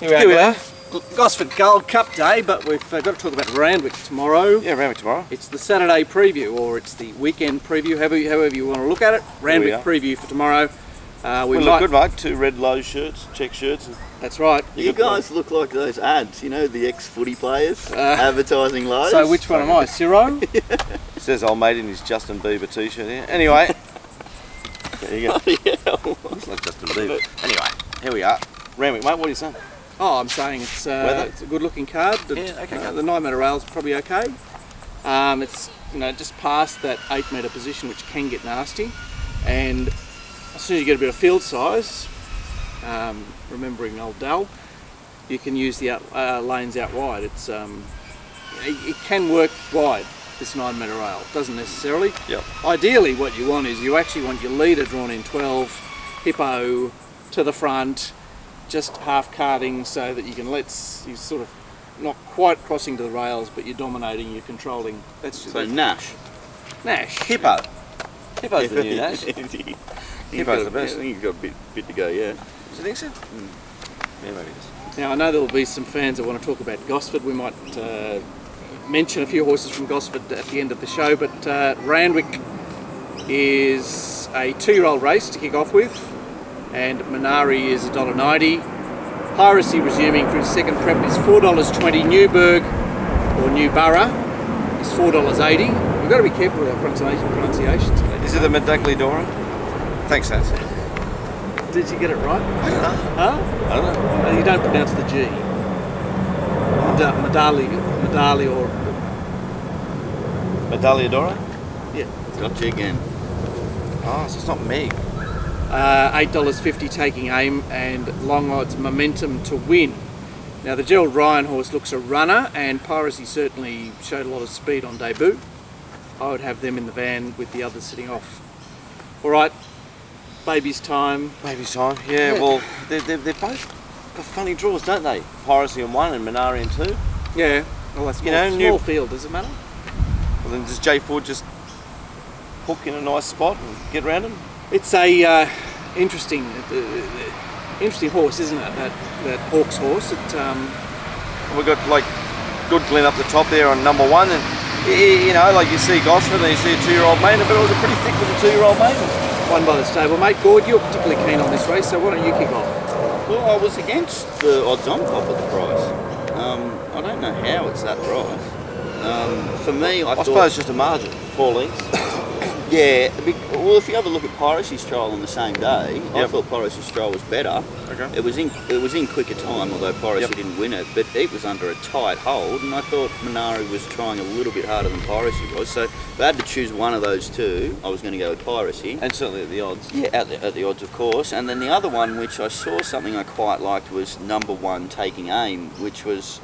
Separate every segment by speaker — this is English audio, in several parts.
Speaker 1: Here we are. Gosford Gold Cup Day, but we've got to talk about Randwick tomorrow.
Speaker 2: Yeah, Randwick tomorrow.
Speaker 1: It's the Saturday preview, or it's the weekend preview, however you want to look at it. Randwick preview for tomorrow.
Speaker 2: We look good, mate. 2 red low shirts, check shirts.
Speaker 1: That's right.
Speaker 3: You guys look like those ads, you know, the ex-footy players advertising lows.
Speaker 1: So which one am I, Ciro?
Speaker 2: It says old mate in his Justin Bieber t-shirt here. Anyway, there you go. Looks like Justin Bieber. Anyway, here we are. Randwick, mate, what are you saying?
Speaker 1: Oh, I'm saying it's a good looking card.
Speaker 2: Yeah, okay.
Speaker 1: The 9 metre rail's probably okay. It's just past that 8 metre position, which can get nasty, and as soon as you get a bit of field size, remembering old Dal, you can use the lanes out wide. It's it can work wide, this 9 metre rail. Doesn't necessarily.
Speaker 2: Yep.
Speaker 1: Ideally, what you want is you actually want your leader drawn in 12, hippo to the front, just half carting so that you can you sort of not quite crossing to the rails, but you're dominating, you're controlling. That's just
Speaker 3: Nash.
Speaker 2: Hippo. Hippo's the new Nash. Hippo's the best.
Speaker 3: I think he's got a bit to go, yeah.
Speaker 2: Do you think so? Yeah, maybe it is.
Speaker 1: Now I know there will be some fans that want to talk about Gosford. We might mention a few horses from Gosford at the end of the show, but Randwick is a 2-year-old race to kick off with, and Minari is $1.90. Piracy resuming for his second prep is $4.20. Newburgh or Newborough is $4.80. We've got to be careful with our pronunciations.
Speaker 2: Is it the Medagli Dora? Thanks, Nancy.
Speaker 1: Did you get it right?
Speaker 2: I don't know.
Speaker 1: Huh?
Speaker 2: I don't know.
Speaker 1: You don't pronounce the G. Medali or...
Speaker 2: Medaglia Dora?
Speaker 1: Yeah.
Speaker 3: Got you again.
Speaker 2: Oh, so it's not Meg.
Speaker 1: $8.50 taking aim, and long odds Momentum to win. Now the Gerald Ryan horse looks a runner, and Piracy certainly showed a lot of speed on debut. I would have them in the van with the others sitting off. All right, baby's time.
Speaker 2: Baby's time. Yeah. Well, they're both got funny draws, don't they? Piracy in 1 and Minari in 2.
Speaker 1: Yeah. Well, that's small field. Does it matter?
Speaker 2: Well, then does J Ford just hook in a nice spot and get around him?
Speaker 1: It's a interesting horse, isn't it? That Hawks horse.
Speaker 2: We've got like good Glen up the top there on number 1, and like you see Gosford and you see a 2-year-old maiden, but it was a pretty thick with a 2-year-old maiden.
Speaker 1: Won by the stable-mate. Gord, you're particularly keen on this race, so why don't you kick off?
Speaker 3: Well, I was against the odds on top of the price. I don't know how it's that price. For me, I
Speaker 2: suppose it's just a margin, 4 lengths.
Speaker 3: Yeah, well, if you have a look at Piracy's trial on the same day, I thought Piracy's trial was better.
Speaker 2: Okay.
Speaker 3: It was in quicker time, although Piracy didn't win it, but it was under a tight hold, and I thought Minari was trying a little bit harder than Piracy was. So if I had to choose one of those two, I was going to go with Piracy.
Speaker 2: And certainly at the odds.
Speaker 3: Yeah, at the odds, of course. And then the other one, which I saw something I quite liked, was number 1 taking aim, which was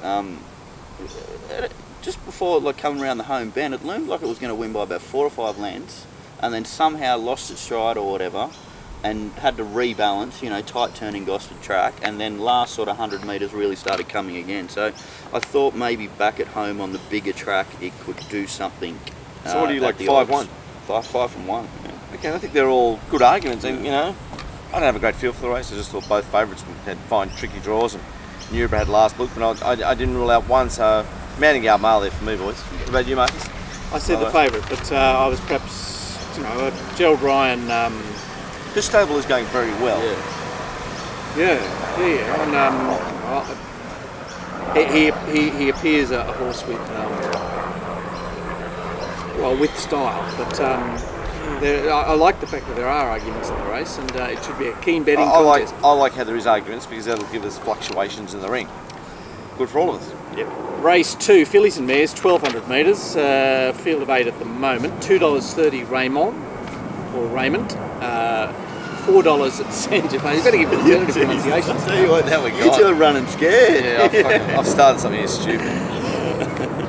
Speaker 3: just before coming around the home bend. It loomed like it was going to win by about 4 or 5 lengths, and then somehow lost its stride or whatever, and had to rebalance, tight turning Gosford track, and then last sort of 100 metres really started coming again. So I thought maybe back at home on the bigger track it could do something.
Speaker 2: So what do you like, 5-1?
Speaker 3: 5 from 1. Yeah.
Speaker 2: Okay, I think they're all good arguments, and I don't have a great feel for the race. I just thought both favourites had fine tricky draws, and Newborough had last look, but I didn't rule out one, so Manningham Mail there for me, boys. What about you, Marcus?
Speaker 1: I said the favourite, but I was perhaps, Gerald Ryan.
Speaker 2: This stable is going very well.
Speaker 1: Yeah. And he appears a horse with with style, but I like the fact that there are arguments in the race, and it should be a keen betting contest.
Speaker 2: I like how there is arguments, because that'll give us fluctuations in the ring. Good for all of us.
Speaker 1: Yep. Race 2, fillies and mares, 1,200 metres, field of 8 at the moment. $2.30 Raymond, or Raymond. $4 at Sangiovese. You've got to give it alternative pronunciations.
Speaker 3: I'll tell you what, you two are running scared.
Speaker 2: Yeah, I've started something here stupid.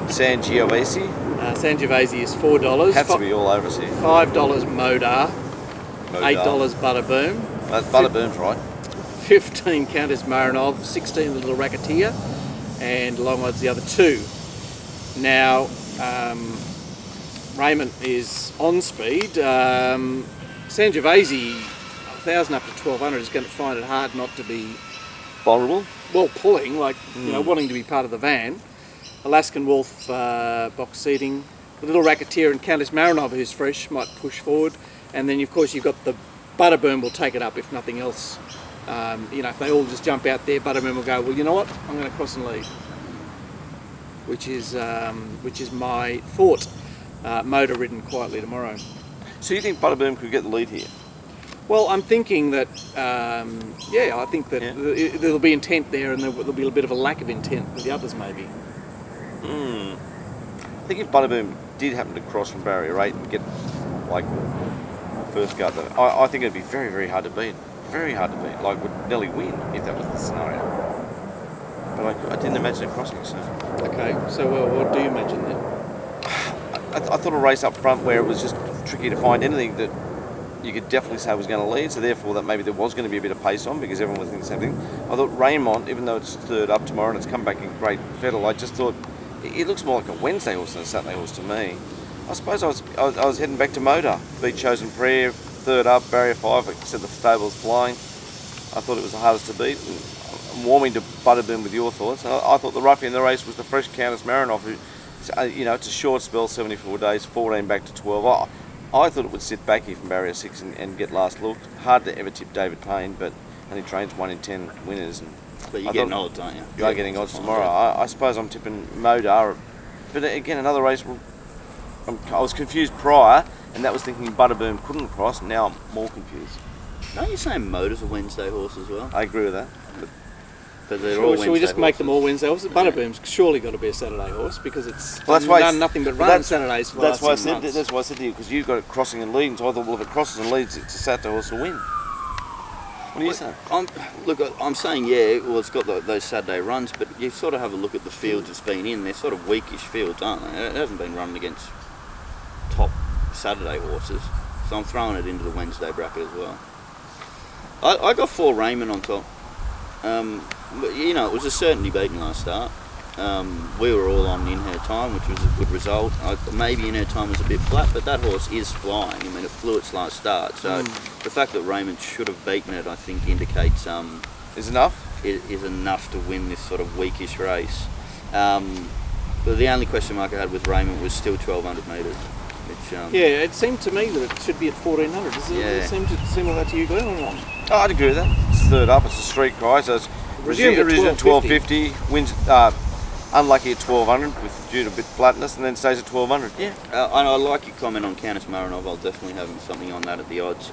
Speaker 2: Sangiovese.
Speaker 1: Sangiovese is $4.
Speaker 2: Has to be all over us here.
Speaker 1: $5 Modar. $8 Butterboom.
Speaker 2: That's Butterboom's right.
Speaker 1: 15 Countess Marinov. 16 Little Racketeer. And long odds the other 2. Now, Raymond is on speed. Sangiovese, 1,000 up to 1,200, is going to find it hard not to be
Speaker 2: vulnerable.
Speaker 1: Well, pulling, like, you know, wanting to be part of the van. Alaskan Wolf box seating. The Little Racketeer and Countess Marinova, who's fresh, might push forward. And then, of course, you've got the Butterburn will take it up if nothing else. You know, if they all just jump out there, Butterburn will go, well, you know what, I'm going to cross and lead. Which is my thought. Motor ridden quietly tomorrow.
Speaker 2: So you think Butterburn could get the lead here?
Speaker 1: Well, I'm thinking that, I think that there'll be intent there, and there'll be a bit of a lack of intent with the others, maybe.
Speaker 2: I think if Butterburn did happen to cross from barrier 8 and get, like, first go, I think it'd be very, very hard to beat. Very hard to beat. Like, would nearly win if that was the scenario. But I didn't imagine it crossing, so.
Speaker 1: Okay, so what do you imagine then?
Speaker 2: I thought a race up front where it was just tricky to find anything that you could definitely say was going to lead, so therefore that maybe there was going to be a bit of pace on because everyone was thinking the same thing. I thought Raymond, even though it's third up tomorrow and it's come back in great fettle, I just thought it looks more like a Wednesday horse than a Saturday horse to me. I suppose I was heading back to Motor, beat Chosen Prayer, third up, barrier 5, like I said, the stable was flying. I thought it was the hardest to beat. And I'm warming to Butterburn with your thoughts. I thought the roughie in the race was the fresh Countess Marinov, who, you know, it's a short spell, 74 days, 14 back to 12. I thought it would sit back here from barrier 6 and get last look. Hard to ever tip David Payne, but only trains 1 in 10 winners. And
Speaker 3: but you're getting odds, aren't you?
Speaker 2: You are getting odds tomorrow. I suppose I'm tipping Modar. But again, another race, I was confused prior, and that was thinking Butterburn couldn't cross. Now I'm more confused.
Speaker 3: Aren't you saying Motor's a Wednesday horse as well?
Speaker 2: I agree with that.
Speaker 3: But they're all
Speaker 1: Should we just
Speaker 3: Wednesday
Speaker 1: make them all
Speaker 3: horses.
Speaker 1: Wednesday horses? Butterburn's surely got to be a Saturday horse because it's
Speaker 2: That's why
Speaker 1: done nothing but run Saturdays for the last 6 months.
Speaker 2: That's why I said to you, because you've got it crossing and leading, so I thought, well, if it crosses and leads, it's a Saturday horse to win. What do you say?
Speaker 3: I'm saying, yeah, well, it's got those Saturday runs, but you sort of have a look at the fields it's been in. They're sort of weakish fields, aren't they? It hasn't been running against top Saturday horses, so I'm throwing it into the Wednesday bracket as well. I got 4 Raymond on top. But, you know, it was a certainty beating last start. We were all on in her time, which was a good result. Maybe in her time was a bit flat, but that horse is flying. I mean, it flew its last start. So the fact that Raymond should have beaten it, I think, indicates
Speaker 2: Is enough?
Speaker 3: is enough to win this sort of weakish race. But the only question mark I had with Raymond was still 1,200 metres. Which,
Speaker 1: yeah, it seemed to me that it should be at 1,400. Does it seem like that to you, Glenn, or not?
Speaker 2: Oh, I'd agree with that. It's third up, it's a street cry, so it's
Speaker 1: Resumed at
Speaker 2: 1250, wins unlucky at 1,200 with due to a bit flatness, and then stays at 1,200.
Speaker 3: Yeah, and I like your comment on Countess Marinov. I'll definitely have something on that at the odds.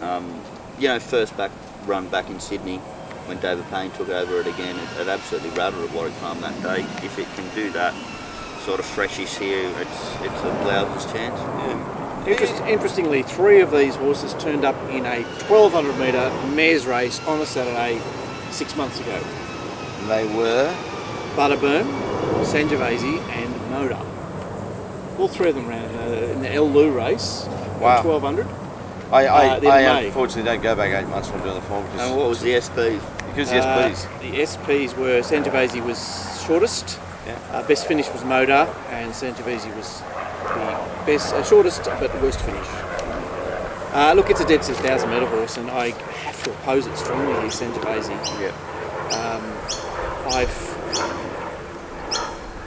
Speaker 3: You know, first run back in Sydney when David Payne took over it again, it absolutely rattled at Warwick Farm that day. If it can do that sort of freshies here, it's a blouse's chance.
Speaker 1: Yeah. Interestingly, 3 of these horses turned up in a 1,200 metre mares race on a Saturday 6 months ago.
Speaker 2: And they were?
Speaker 1: Butterburn, Sangiovese and Moda. All 3 of them ran in the El Lou race,
Speaker 2: Wow.
Speaker 1: 1,200.
Speaker 2: I unfortunately don't go back 8 months from doing the form.
Speaker 3: And what was the SP?
Speaker 2: Because the SPs.
Speaker 1: The SPs were Sangiovese was shortest, best finish was Moda, and Sangiovese was the best, shortest but worst finish. Look, it's a dead 6,000 metre horse, and I have to oppose it strongly here, Sangiovese.
Speaker 3: Yeah.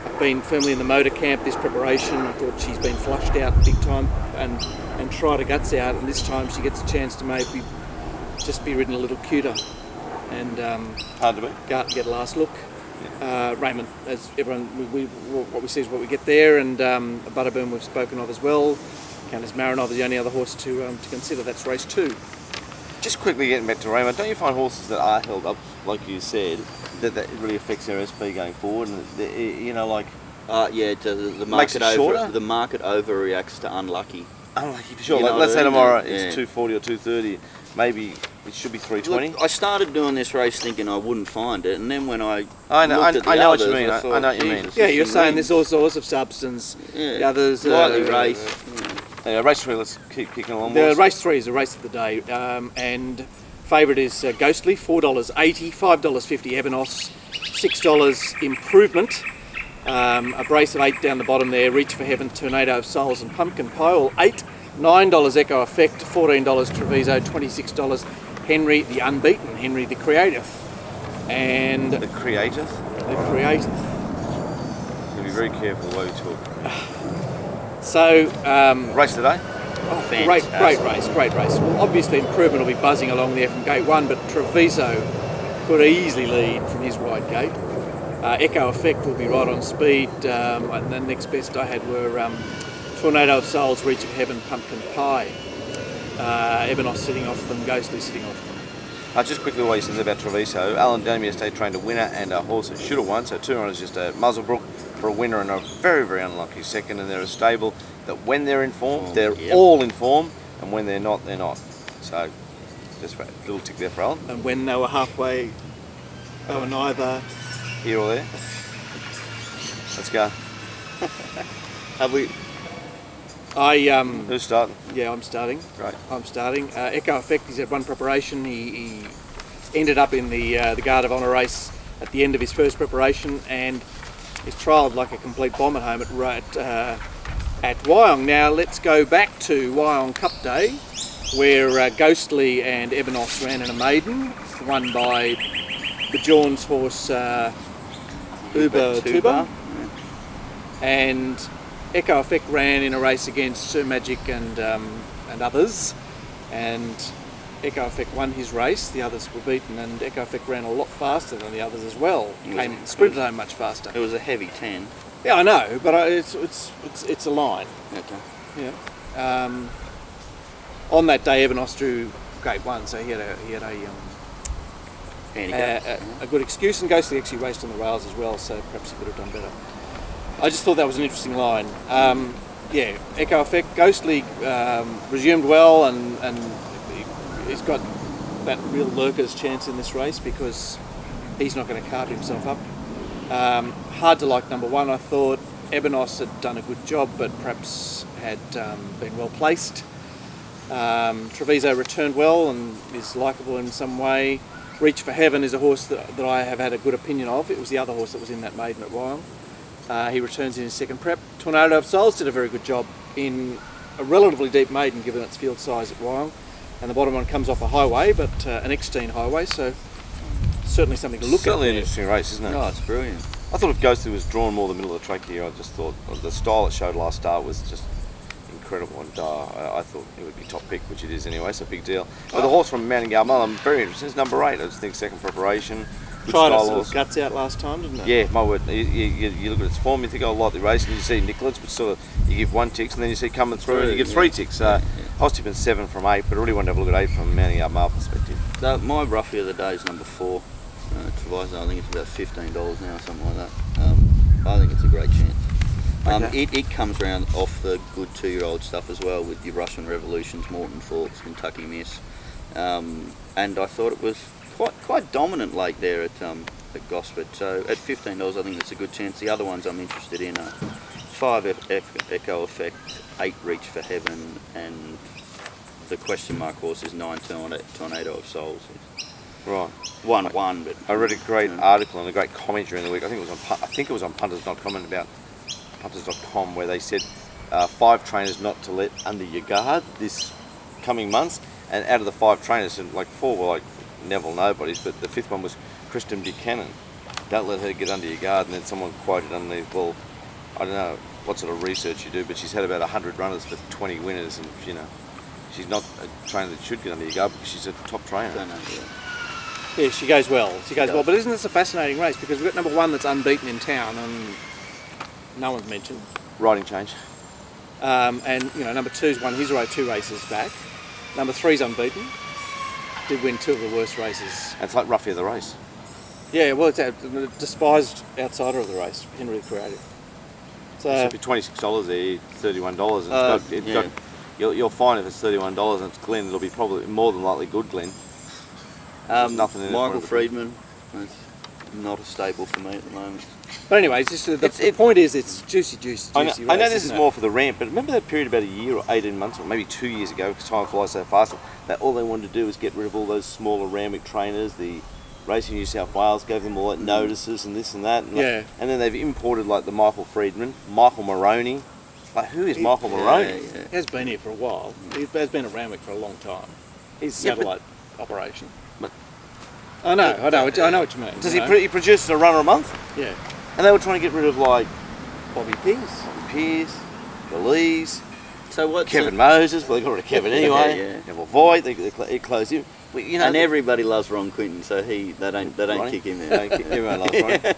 Speaker 1: I've been firmly in the Motor camp this preparation. I thought she's been flushed out big time and tried her guts out, and this time she gets a chance to maybe just be ridden a little cuter and
Speaker 2: Hard to beat.
Speaker 1: go out and get a last look. Raymond, as everyone, what we see is what we get there, and Butterburn we've spoken of as well. Countess Marinov is the only other horse to consider. That's race 2.
Speaker 2: Just quickly getting back to Raymond, don't you find horses that are held up, like you said, that really affects their SP going forward? And you know, like
Speaker 3: Yeah, it does. The
Speaker 2: Makes
Speaker 3: market
Speaker 2: it shorter?
Speaker 3: the market overreacts to unlucky.
Speaker 2: unlucky for sure.
Speaker 3: You
Speaker 2: Like,
Speaker 3: know
Speaker 2: let's
Speaker 3: what I
Speaker 2: say
Speaker 3: mean?
Speaker 2: tomorrow
Speaker 3: Yeah.
Speaker 2: it's 240 or 230. Maybe it should be 320.
Speaker 3: Look, I started doing this race thinking I wouldn't find it, and then when I
Speaker 2: I know
Speaker 3: looked at the
Speaker 2: what
Speaker 3: others,
Speaker 2: you mean.
Speaker 3: I
Speaker 2: I
Speaker 3: thought,
Speaker 2: know what you mean.
Speaker 3: Jesus,
Speaker 1: Yeah,
Speaker 3: this
Speaker 1: you're
Speaker 3: thing
Speaker 1: saying
Speaker 3: wins.
Speaker 1: there's all sorts of substance.
Speaker 3: Yeah.
Speaker 1: The others
Speaker 3: Lightly raced.
Speaker 2: Race 3, let's keep kicking along.
Speaker 1: The
Speaker 2: boys.
Speaker 1: race 3 is the race of the day, and favourite is Ghostly, $4.80, $5.50 Evanos, $6 Improvement, a brace of 8 down the bottom there, Reach for Heaven, Tornado of Souls and Pumpkin Pie, all 8, $9 Echo Effect, $14 Treviso, $26 Henry the Unbeaten, Henry the Creative. and
Speaker 2: The creative.
Speaker 1: the creative.
Speaker 2: You'll be very careful the way we talk.
Speaker 1: So,
Speaker 2: Race today?
Speaker 1: great race. Well, obviously improvement will be buzzing along there from gate 1, but Treviso could easily lead from his wide gate. Echo Effect will be right on speed, and the next best I had were Tornado of Souls, Reach of Heaven, Pumpkin Pie. Ebenos sitting off them, Ghostly sitting off them.
Speaker 2: Just quickly what you said about Treviso. Alan Damien Estate trained a winner and a horse that should have won, so 2 runners just at Muzzlebrook for a winner and a very, very unlucky second, and they're a stable that when they're in form, they're all in form, and when they're not, they're not. So, just a little tick there for Alan.
Speaker 1: And when they were halfway, they were neither
Speaker 2: here or there. Let's go.
Speaker 3: Have we?
Speaker 2: Who's starting?
Speaker 1: Yeah, I'm starting.
Speaker 2: Great.
Speaker 1: I'm starting. Echo Effect, he's had one preparation. He ended up in the Guard of Honour race at the end of his first preparation, and he's trialled like a complete bomb at home at Wyong. Now let's go back to Wyong Cup Day, where Ghostly and Ebenos ran in a maiden, won by the Johns horse Uber Tuba, and Echo Effect ran in a race against Sir Magic and others, and Echo Effect won his race. The others were beaten, and Echo Effect ran a lot faster than the others as well. Sprinted home much faster.
Speaker 3: It was a heavy 10.
Speaker 1: Yeah, I know, but it's a line.
Speaker 3: Okay.
Speaker 1: Yeah. On that day, Ebenos drew gate 1, so he had a good excuse, and Ghostly actually raced on the rails as well, so perhaps he could have done better. I just thought that was an interesting line. Yeah, Echo Effect, Ghostly resumed well, and he's got that real lurker's chance in this race because he's not going to carve himself up. Hard to like number 1, I thought. Ebenos had done a good job, but perhaps had been well placed. Treviso returned well and is likeable in some way. Reach for Heaven is a horse that I have had a good opinion of. It was the other horse that was in that maiden at Wyong. He returns in his second prep. Tornado of Souls did a very good job in a relatively deep maiden given its field size at Wyong. And the bottom one comes off a highway, but an Eckstein highway, so certainly something to look at.
Speaker 2: Certainly an interesting race, isn't it?
Speaker 3: Oh, it's brilliant.
Speaker 2: I thought if Ghostly was drawn more the middle of the track here, I just thought the style it showed last start was just incredible, and I thought it would be top pick, which it is anyway, so big deal. But the horse from Manningalmull, I'm very interested. It's number 8. I just think second preparation. Good
Speaker 1: Tried
Speaker 2: style
Speaker 1: its
Speaker 2: horse.
Speaker 1: guts out last time, didn't it?
Speaker 2: Yeah, my word. You look at its form, you think, oh, lightly racing. You see Nicholas, but sort of you give 1 tick, and then you see coming through, and you give 3 ticks. I was tipping 7 from 8, but I really wanted to have a look at 8 from a Manningalmull perspective.
Speaker 3: My roughie of the day is number 4. Treviso, I think it's about $15 now, something like that. I think it's a great chance. It comes around off the good 2-year-old stuff as well, with your Russian Revolutions, Morton Forks, Kentucky Miss, and I thought it was quite dominant late there at Gosford. So at $15, I think it's a good chance. The other ones I'm interested in are 5 Echo Effect, 8 Reach for Heaven, and the question mark horse is 9 Tornado of Souls.
Speaker 2: Right.
Speaker 3: 1-1, but
Speaker 2: I read a great article and a great commentary in the week. I think it was on Punters.com and about Punters.com, where they said 5 trainers not to let under your guard this coming months, and out of the 5 trainers, and like 4 were like Neville nobodies, but the 5th one was Kristen Buchanan. Don't let her get under your guard. And then someone quoted underneath, well, I don't know what sort of research you do, but she's had about 100 runners for 20 winners, and she's not a trainer that should get under your guard because she's a top trainer.
Speaker 1: Yeah, she goes well. She goes well, but isn't this a fascinating race? Because we've got number 1 that's unbeaten in town, and no one's mentioned.
Speaker 2: Riding change.
Speaker 1: And number 2's won his 2 races back. Number 3's unbeaten. Did win 2 of the worst races.
Speaker 2: And it's like roughie of the race.
Speaker 1: Yeah, well, it's a despised outsider of the race, Henry the Creative. So
Speaker 2: it should be $26 there, $31. And you'll find if it's $31 and it's Glen, it'll be probably more than likely good Glen. Nothing in
Speaker 3: Michael Friedman, that's not a staple for me at the moment.
Speaker 1: But anyway, the point is it's juicy race,
Speaker 2: I know this is more for the ramp, but remember that period about a year or 18 months or maybe 2 years ago, because time flies so fast, that all they wanted to do was get rid of all those smaller Randwick trainers, the Racing New South Wales gave them all notices and this and that. And then they've imported like the Michael Friedman, Michael Moroney. Like, who is Michael Moroney?
Speaker 1: He has been here for a while. He has been at Randwick for a long time. He's a satellite operation. I know what you mean.
Speaker 2: Does
Speaker 1: you
Speaker 2: he?
Speaker 1: know?
Speaker 2: He produces a runner a month,
Speaker 1: Yeah.
Speaker 2: and they were trying to get rid of like
Speaker 1: Bobby Pierce.
Speaker 2: Pierce, Belize,
Speaker 3: So what's
Speaker 2: Kevin Moses. Well, they got rid of Kevin anyway.
Speaker 3: Yeah.
Speaker 2: Neville Voigt. They closed him. Well, you know,
Speaker 3: And everybody loves Ron Quinton, so they don't kick him out.
Speaker 2: Everyone loves Ronnie. His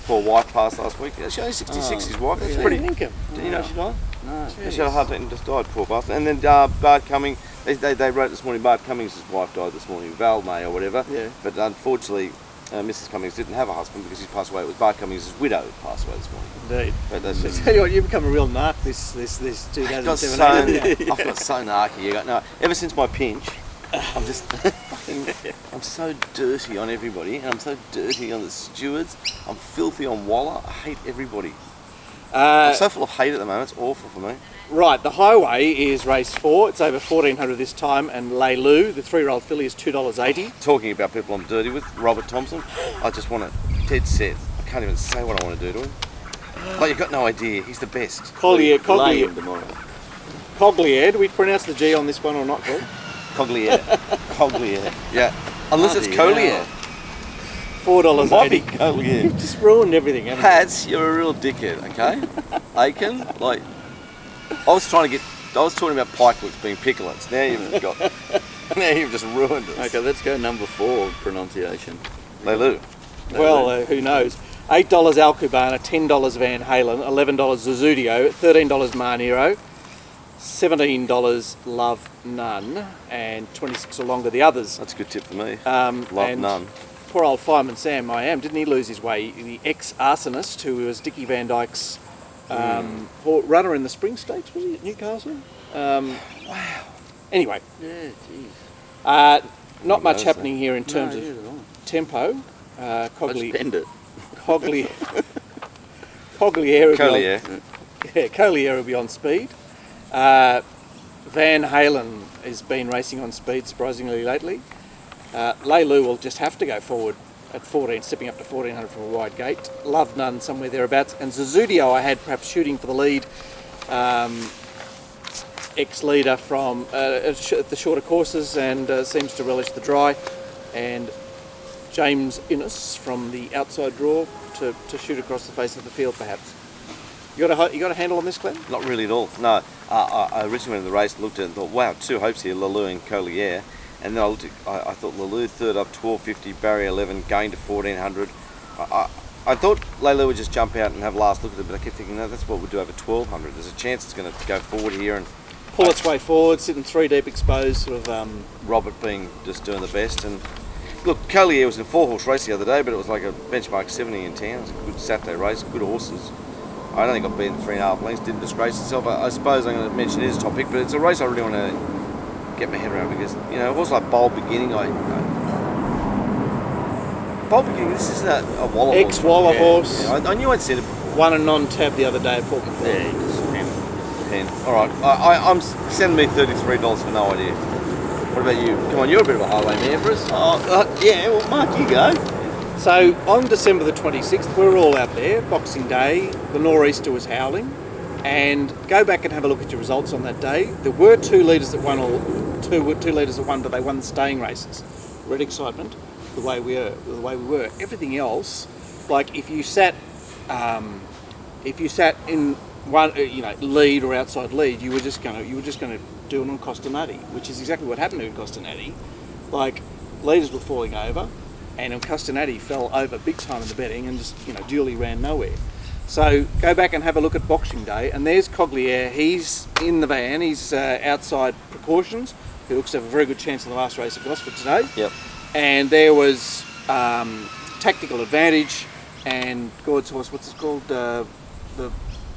Speaker 2: poor wife passed last week. She's only 66. His wife. That's
Speaker 1: Yeah.
Speaker 2: pretty.
Speaker 1: Income.
Speaker 2: Did you know she died?
Speaker 3: No.
Speaker 2: She had a heart attack and just died, poor bastard. And then Bart Cummings, they wrote this morning, Bart Cummings' wife died this morning, Val May or whatever.
Speaker 1: Yeah.
Speaker 2: But unfortunately, Mrs. Cummings didn't have a husband because he passed away. It was Bart Cummings' widow who passed away this morning.
Speaker 1: Indeed.
Speaker 2: But that's
Speaker 1: I
Speaker 2: just,
Speaker 1: tell you what, you've become a real narc this 2017.
Speaker 2: I've got so narky. No, ever since my pinch, I'm just I'm so dirty on everybody, and I'm so dirty on the stewards. I'm filthy on Waller. I hate everybody. I'm so full of hate at the moment. It's awful for me.
Speaker 1: Right, the highway is race 4. It's over 1400 this time, and Leilu, the 3-year-old filly, is $2.80.
Speaker 2: Talking about people I'm dirty with, Robert Thompson, I just want to dead set. I can't even say what I want to do to him. Like, you've got no idea. He's the best.
Speaker 3: Lay him tomorrow.
Speaker 1: Coglier, do we pronounce the G on this one or not, Paul?
Speaker 2: Coglier. Coglier. Yeah. Unless it's Collier.
Speaker 1: $4.80.
Speaker 2: Collier.
Speaker 1: You've just ruined everything, haven't you?
Speaker 2: Hats, you're a real dickhead, okay? Aiken, like, I was talking about pikelets being picklets. Now you've just ruined it.
Speaker 3: Okay, let's go number 4 pronunciation.
Speaker 2: Leilu.
Speaker 1: Well, who knows? $8 Alcubana, $10 Van Halen, $11 Zuzudio, $13 Marnero, $17 Love None, and 26 or longer the others.
Speaker 2: That's a good tip for me.
Speaker 1: Love
Speaker 2: None.
Speaker 1: Poor old Fireman Sam, didn't he lose his way? The ex-arsonist who was Dickie Van Dyke's runner in the Spring Stakes, was he, at Newcastle? Wow. Anyway.
Speaker 3: Yeah, jeez.
Speaker 1: Not much happening here in terms of tempo.
Speaker 3: Coglier.
Speaker 1: Collier will be on speed. Van Halen has been racing on speed surprisingly lately. Leilu will just have to go forward at 14, stepping up to 1400 from a wide gate. Love None somewhere thereabouts. And Zuzudio I had perhaps shooting for the lead. Ex-leader from at the shorter courses and seems to relish the dry. And James Innes from the outside draw to shoot across the face of the field perhaps. You got a handle on this, Glenn?
Speaker 2: Not really at all. No. I originally went in the race, looked at it and thought, wow, 2 hopes here, Leilu and Collier. And then I thought Leilu third up 1250, barrier 11, going to 1400. I thought Leilu would just jump out and have a last look at it, but I kept thinking, no, that's what we'll do over 1200. There's a chance it's going to go forward here and
Speaker 1: pull its way forward, sitting 3 deep exposed, sort of.
Speaker 2: Robert being just doing the best. And look, Collier was in a 4-horse race the other day, but it was like a benchmark 70 in town. It was a good Saturday race, good horses. I don't think I've been 3.5 lengths, didn't disgrace itself. I suppose I'm going to mention it as a topic, but it's a race I really want to get my head around because, you know, a horse like Bold Beginning, Bold Beginning, this isn't a Waller horse.
Speaker 1: Ex-Waller horse.
Speaker 2: Yeah, I knew I'd seen it before.
Speaker 1: Won a non-tab the other day at Port Macquarie.
Speaker 3: Yeah, just
Speaker 2: Pen. All right, I'm sending me $33 for no idea. What about you? Come on, you're a bit of a highway man for us.
Speaker 3: yeah, well, Mark, you go.
Speaker 1: So on December the 26th, we were all out there, Boxing Day, the nor'easter was howling, and go back and have a look at your results on that day. There were 2 leaders that won, but they won the staying races. Red excitement, the way we were. Everything else, like if you sat in one, lead or outside lead, you were just going to do it on Costanati, which is exactly what happened to Costanati. Like leaders were falling over. And Costanati fell over big time in the betting and just, duly ran nowhere. So go back and have a look at Boxing Day, and there's Coglier. He's in the van. He's outside precautions. He looks to have a very good chance in the last race at Gosford today.
Speaker 2: Yep.
Speaker 1: And there was Tactical Advantage and Gord's horse. What's it called? The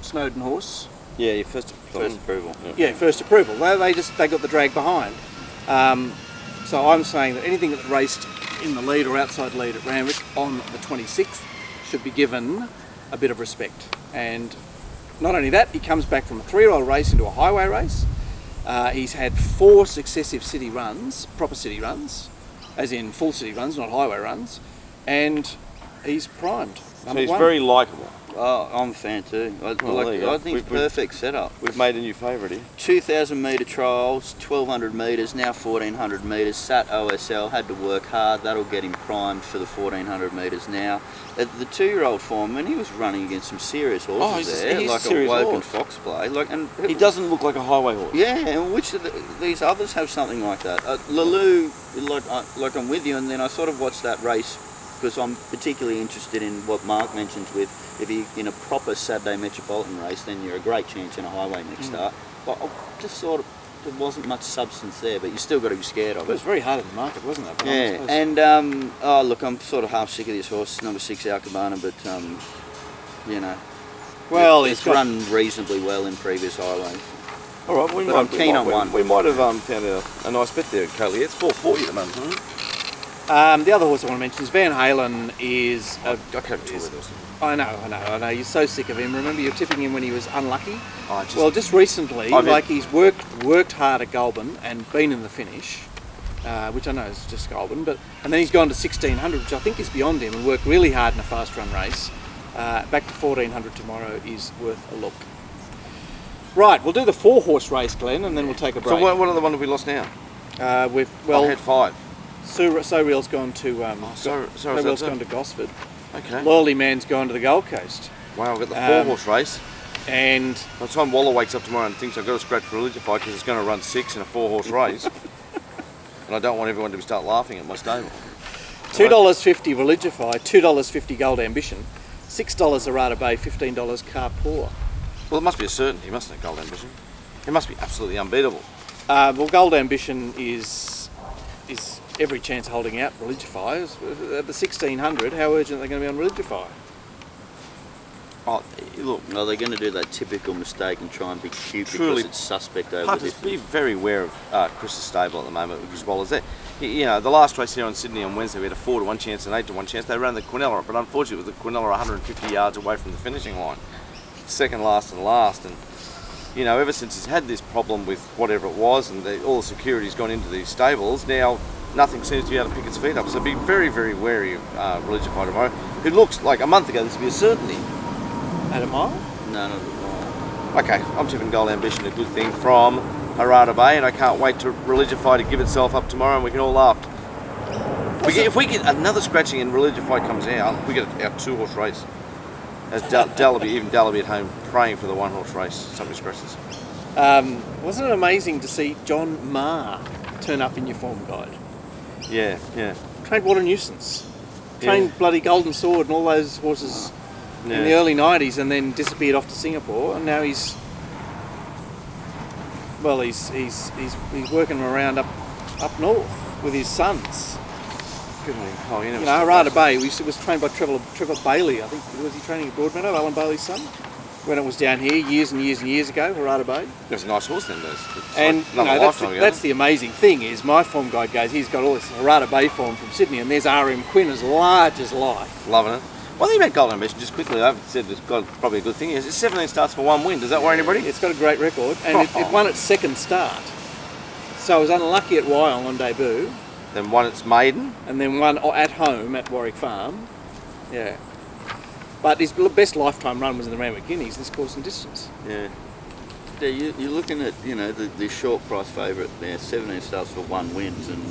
Speaker 1: Snowden horse.
Speaker 2: Yeah, your first
Speaker 3: approval.
Speaker 1: Yeah, first approval. They got the drag behind. So I'm saying that anything that raced in the lead or outside lead at Randwick on the 26th should be given a bit of respect. And not only that, he comes back from a 3-year-old race into a highway race. He's had 4 successive city runs, proper city runs, as in full city runs, not highway runs, and he's primed.
Speaker 2: So he's very likeable.
Speaker 3: Oh, I'm a fan too.
Speaker 2: Well, there you go.
Speaker 3: I think it's perfect setup.
Speaker 2: We've made a new favourite here.
Speaker 3: 2,000 metre trials, 1,200 metres, now 1,400 metres. Sat OSL, had to work hard. That'll get him primed for the 1,400 metres now. The 2-year-old form, when he was running against some serious horses
Speaker 2: he's
Speaker 3: like
Speaker 2: a
Speaker 3: a Woken
Speaker 2: horse.
Speaker 3: Fox play. And
Speaker 2: He doesn't look like a highway horse.
Speaker 3: yeah, and which of these others have something like that? Laloo, like I'm with you, and then I sort of watched that race because I'm particularly interested in what Mark mentions with if you in a proper Saturday Metropolitan race, then you're a great chance in a highway next start. But I just thought there wasn't much substance there, but you still got to be scared of
Speaker 1: It was
Speaker 3: it.
Speaker 1: very hard in the market, wasn't it? But
Speaker 3: Yeah, and oh look, I'm sort of half sick of this horse, number 6 Alcabana, but you know,
Speaker 1: well,
Speaker 3: it's
Speaker 1: he's
Speaker 3: run reasonably well in previous highways.
Speaker 2: All right,
Speaker 3: But I'm keen on one.
Speaker 2: We might have found a nice bet there, Coley. It's 440 at the moment.
Speaker 1: the other horse I want to mention is Van Halen.
Speaker 2: I can't talk with this.
Speaker 1: I know. You're so sick of him. Remember, you were tipping him when he was unlucky.
Speaker 2: Just
Speaker 1: Recently,
Speaker 2: I've
Speaker 1: he's worked hard at Goulburn and been in the finish, which I know is just Goulburn, and then he's gone to 1600, which I think is beyond him, and worked really hard in a fast run race. Back to 1400 tomorrow is worth a look. Right, we'll do the 4-horse race, Glenn, and then we'll take a break.
Speaker 2: So what are the one have we lost now? I had 5.
Speaker 1: Soreal's gone to
Speaker 2: Soreal's
Speaker 1: gone to Gosford.
Speaker 2: Okay.
Speaker 1: Loyalty Man's gone to the Gold Coast.
Speaker 2: Wow, I've got the 4-horse race.
Speaker 1: And
Speaker 2: By the time Waller wakes up tomorrow and thinks I've got to scratch for Religify because it's going to run 6 in a 4-horse race, and I don't want everyone to start laughing at my stable.
Speaker 1: $2.50 Religify, $2.50 Gold Ambition, $6 Arata Bay, $15 Carpoor.
Speaker 2: Well, it must be a certainty, mustn't it, Gold Ambition? It must be absolutely unbeatable.
Speaker 1: Gold Ambition is every chance holding out Religify. At the 1600, how urgent are they going to be on Religify?
Speaker 2: Oh, look,
Speaker 3: Well, they're going to do that typical mistake and try and be cute
Speaker 2: Truly,
Speaker 3: because it's suspect over the
Speaker 2: punters,
Speaker 3: distance.
Speaker 2: be very aware of Chris's stable at the moment because Waller's there. You know, the last race here in Sydney on Wednesday, we had a 4 to 1 chance and 8 to 1 chance. They ran the Quinella, but unfortunately, with the Quinella 150 yards away from the finishing line, second last, and you know, ever since he's had this problem with whatever it was, and all the security's gone into these stables, now nothing seems to be able to pick its feet up. So be very, very wary of Religify tomorrow, who looks like a month ago this would be a certainty.
Speaker 1: At a mile?
Speaker 3: No, not at all.
Speaker 2: Okay, I'm tipping Gold Ambition, a good thing from Harada Bay, and I can't wait to Religify to give itself up tomorrow, and we can all laugh. If we get another scratching and Religify comes out, we get our 2-horse race. As Dallaby at home praying for the 1-horse race. Somebody scratches.
Speaker 1: Wasn't it amazing to see John Marr turn up in your form guide?
Speaker 2: Yeah.
Speaker 1: Trained what a nuisance. Trained bloody Golden Sword and all those horses in the
Speaker 2: Yeah.
Speaker 1: early 90s and then disappeared off to Singapore, and now he's working around up north with his sons.
Speaker 2: Good on him. Oh,
Speaker 1: You know, Harada Bay was trained by Trevor Bailey. I think, was he training at Broadmeadow, Alan Bailey's son? When it was down here years and years ago, Harada Bay.
Speaker 2: It was a nice horse then,
Speaker 1: And that's the amazing thing is my form guide goes, he's got all this Harada Bay form from Sydney, and there's RM Quinn as large as life.
Speaker 2: Loving it. One thing about Gold Ambition, just quickly, I've said it's got probably a good thing, is it's 17 starts for 1 win. Does that worry anybody?
Speaker 1: It's got a great record, and it won its second start. So it was unlucky at Wyong on debut,
Speaker 2: Then won its maiden.
Speaker 1: and then won at home at Warwick Farm. Yeah. But his best lifetime run was in the Randwick Guineas, this course and distance.
Speaker 2: Yeah.
Speaker 3: Yeah, you're looking at, you know, the short price favourite there, 17 starts for 1 wins, and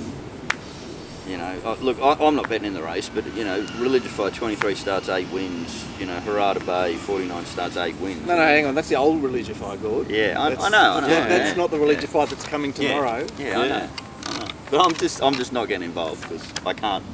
Speaker 3: you know, look, I'm not betting in the race, but you know, Religify 23 starts 8 wins, you know, Harada Bay 49 starts 8 wins.
Speaker 1: No, hang on, that's the old Religify, Gord.
Speaker 3: Yeah, I know.
Speaker 1: Yeah, that's
Speaker 3: yeah.
Speaker 1: not the Religify that's coming tomorrow.
Speaker 3: Yeah, I know. But I'm just not getting involved because I can't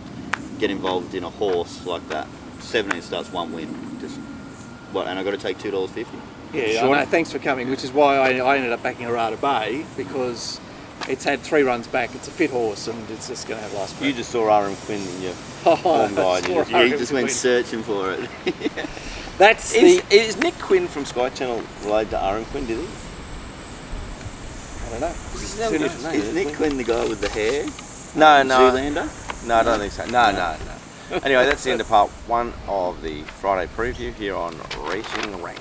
Speaker 3: get involved in a horse like that. 17 starts 1 win, and I got to take $2.50.
Speaker 1: Yeah,
Speaker 2: Sure.
Speaker 1: I know, thanks for coming, which is why I ended up backing Harada Bay, because it's had 3 runs back, it's a fit horse, and it's just going to have last
Speaker 2: You
Speaker 1: break.
Speaker 2: just saw RM Quinn in your form guide.
Speaker 1: saw
Speaker 3: Yeah, he
Speaker 1: RM
Speaker 3: just went
Speaker 1: Quinn.
Speaker 3: searching for it.
Speaker 1: That's
Speaker 2: Is Nick Quinn from Sky Channel related to RM Quinn, did he?
Speaker 1: I don't know.
Speaker 3: Is Nick Quinn the guy with the hair?
Speaker 2: No.
Speaker 3: Zoolander?
Speaker 2: No, I don't think so. No. Anyway, that's the end of part 1 of the Friday preview here on Racing Rant.